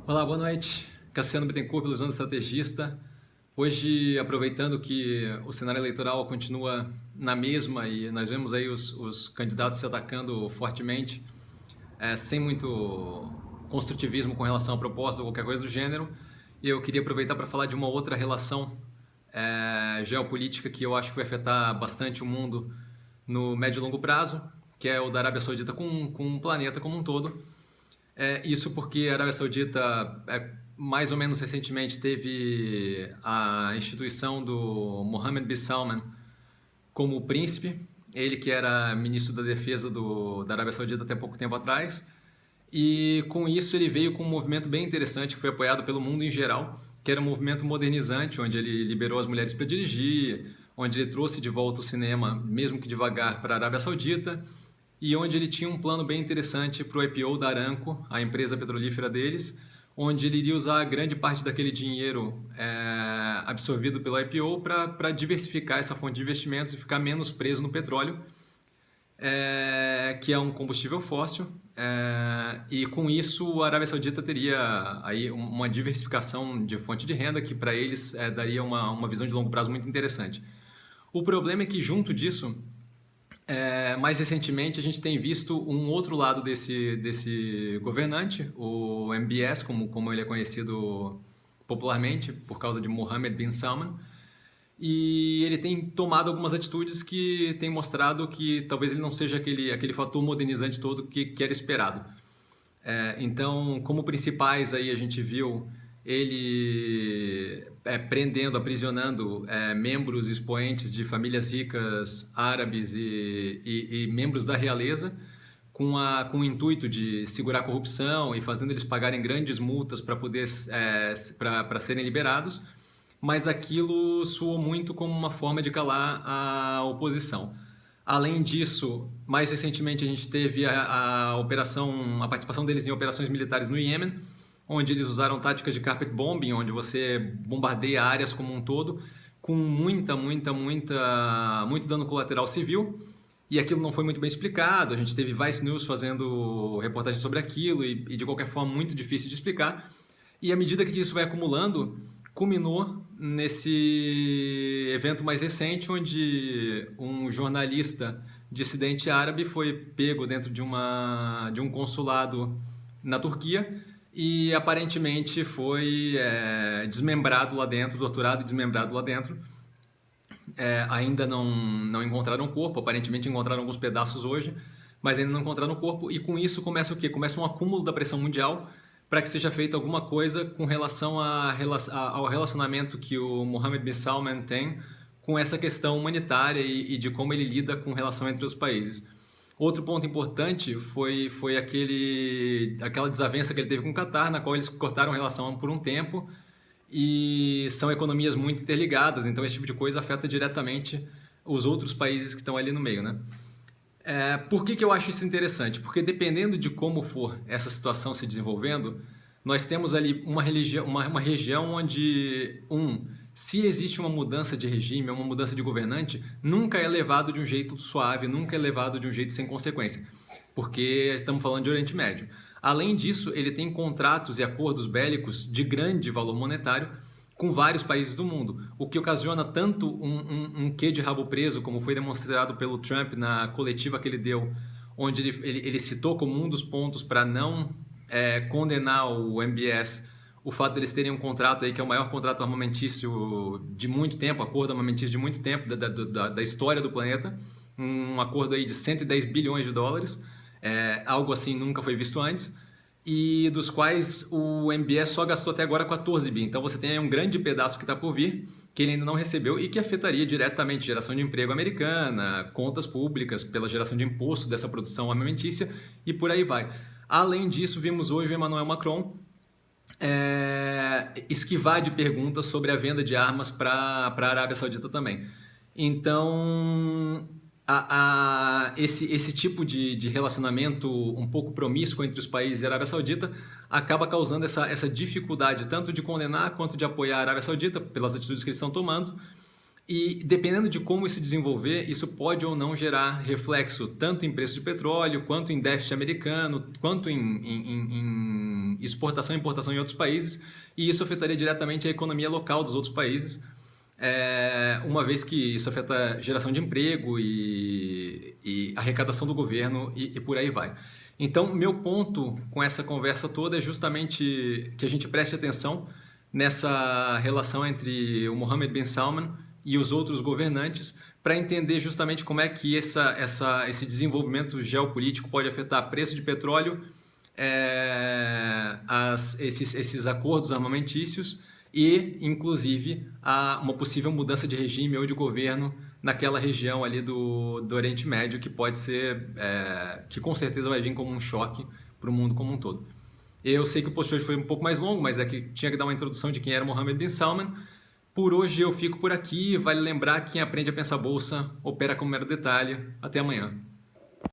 Olá, boa noite. Cassiano Bittencourt, Ilusão Estrategista. Hoje, aproveitando que o cenário eleitoral continua na mesma e nós vemos aí os candidatos se atacando fortemente, sem muito construtivismo com relação à proposta ou qualquer coisa do gênero, eu queria aproveitar para falar de uma outra relação geopolítica que eu acho que vai afetar bastante o mundo no médio e longo prazo, que é o da Arábia Saudita com o planeta como um todo. Isso porque a Arábia Saudita, mais ou menos recentemente, teve a instituição do Mohammed bin Salman como príncipe, ele que era ministro da Defesa da Arábia Saudita até pouco tempo atrás, e com isso ele veio com um movimento bem interessante que foi apoiado pelo mundo em geral, que era um movimento modernizante, onde ele liberou as mulheres para dirigir, onde ele trouxe de volta o cinema, mesmo que devagar, para a Arábia Saudita, e onde ele tinha um plano bem interessante para o IPO da Aramco, a empresa petrolífera deles, onde ele iria usar grande parte daquele dinheiro absorvido pelo IPO para diversificar essa fonte de investimentos e ficar menos preso no petróleo, que é um combustível fóssil, e com isso a Arábia Saudita teria aí uma diversificação de fonte de renda que para eles daria uma visão de longo prazo muito interessante. O problema é que junto disso, mais recentemente, a gente tem visto um outro lado desse governante, o MBS, como ele é conhecido popularmente, por causa de Mohammed bin Salman, e ele tem tomado algumas atitudes que têm mostrado que talvez ele não seja aquele fator modernizante todo que era esperado. Então, como principais aí a gente viu ele prendendo, aprisionando membros expoentes de famílias ricas árabes e membros da realeza com o intuito de segurar a corrupção e fazendo eles pagarem grandes multas para poder para serem liberados, mas aquilo soou muito como uma forma de calar a oposição. Além disso, mais recentemente a gente teve a participação deles em operações militares no Iêmen, onde eles usaram táticas de carpet bombing, onde você bombardeia áreas como um todo, com muito dano colateral civil, e aquilo não foi muito bem explicado. A gente teve Vice News fazendo reportagem sobre aquilo e de qualquer forma muito difícil de explicar. E à medida que isso vai acumulando, culminou nesse evento mais recente, onde um jornalista dissidente árabe foi pego dentro de um consulado na Turquia e aparentemente foi desmembrado lá dentro, torturado e desmembrado lá dentro. Ainda não encontraram o corpo, aparentemente encontraram alguns pedaços hoje, mas ainda não encontraram o corpo, e com isso começa o quê? Começa um acúmulo da pressão mundial para que seja feita alguma coisa com relação ao relacionamento que o Mohammed bin Salman tem com essa questão humanitária e de como ele lida com relação entre os países. Outro ponto importante foi aquela desavença que ele teve com o Catar, na qual eles cortaram a relação por um tempo, e são economias muito interligadas, então esse tipo de coisa afeta diretamente os outros países que estão ali no meio, né? Por que eu acho isso interessante? Porque dependendo de como for essa situação se desenvolvendo, nós temos ali uma região onde, se existe uma mudança de regime, uma mudança de governante, nunca é levado de um jeito suave, nunca é levado de um jeito sem consequência, porque estamos falando de Oriente Médio. Além disso, ele tem contratos e acordos bélicos de grande valor monetário com vários países do mundo, o que ocasiona tanto um quê de rabo preso, como foi demonstrado pelo Trump na coletiva que ele deu, onde ele citou como um dos pontos para não condenar o MBS, o fato deles terem um contrato aí que é o maior contrato armamentício de muito tempo, acordo armamentício de muito tempo da história do planeta, um acordo aí de 110 bilhões de dólares, algo assim nunca foi visto antes, e dos quais o MBS só gastou até agora 14 bi. Então você tem aí um grande pedaço que está por vir, que ele ainda não recebeu e que afetaria diretamente geração de emprego americana, contas públicas, pela geração de imposto dessa produção armamentícia e por aí vai. Além disso, vimos hoje o Emmanuel Macron esquivar de perguntas sobre a venda de armas para a Arábia Saudita também. Então, esse tipo de relacionamento um pouco promíscuo entre os países e a Arábia Saudita acaba causando essa dificuldade tanto de condenar quanto de apoiar a Arábia Saudita pelas atitudes que eles estão tomando, E dependendo de como isso desenvolver, isso pode ou não gerar reflexo tanto em preço de petróleo, quanto em déficit americano, quanto em exportação e importação em outros países, e isso afetaria diretamente a economia local dos outros países, uma vez que isso afeta a geração de emprego e arrecadação do governo e por aí vai. Então, meu ponto com essa conversa toda é justamente que a gente preste atenção nessa relação entre o Mohammed bin Salman e os outros governantes para entender justamente como é que esse desenvolvimento geopolítico pode afetar preço de petróleo, esses acordos armamentícios e, inclusive, uma possível mudança de regime ou de governo naquela região ali do Oriente Médio, que pode ser, que com certeza vai vir como um choque para o mundo como um todo. Eu sei que o post hoje foi um pouco mais longo, mas é que tinha que dar uma introdução de quem era Mohammed bin Salman. Por hoje eu fico por aqui. Vale lembrar que quem aprende a pensar bolsa opera com mero detalhe. Até amanhã.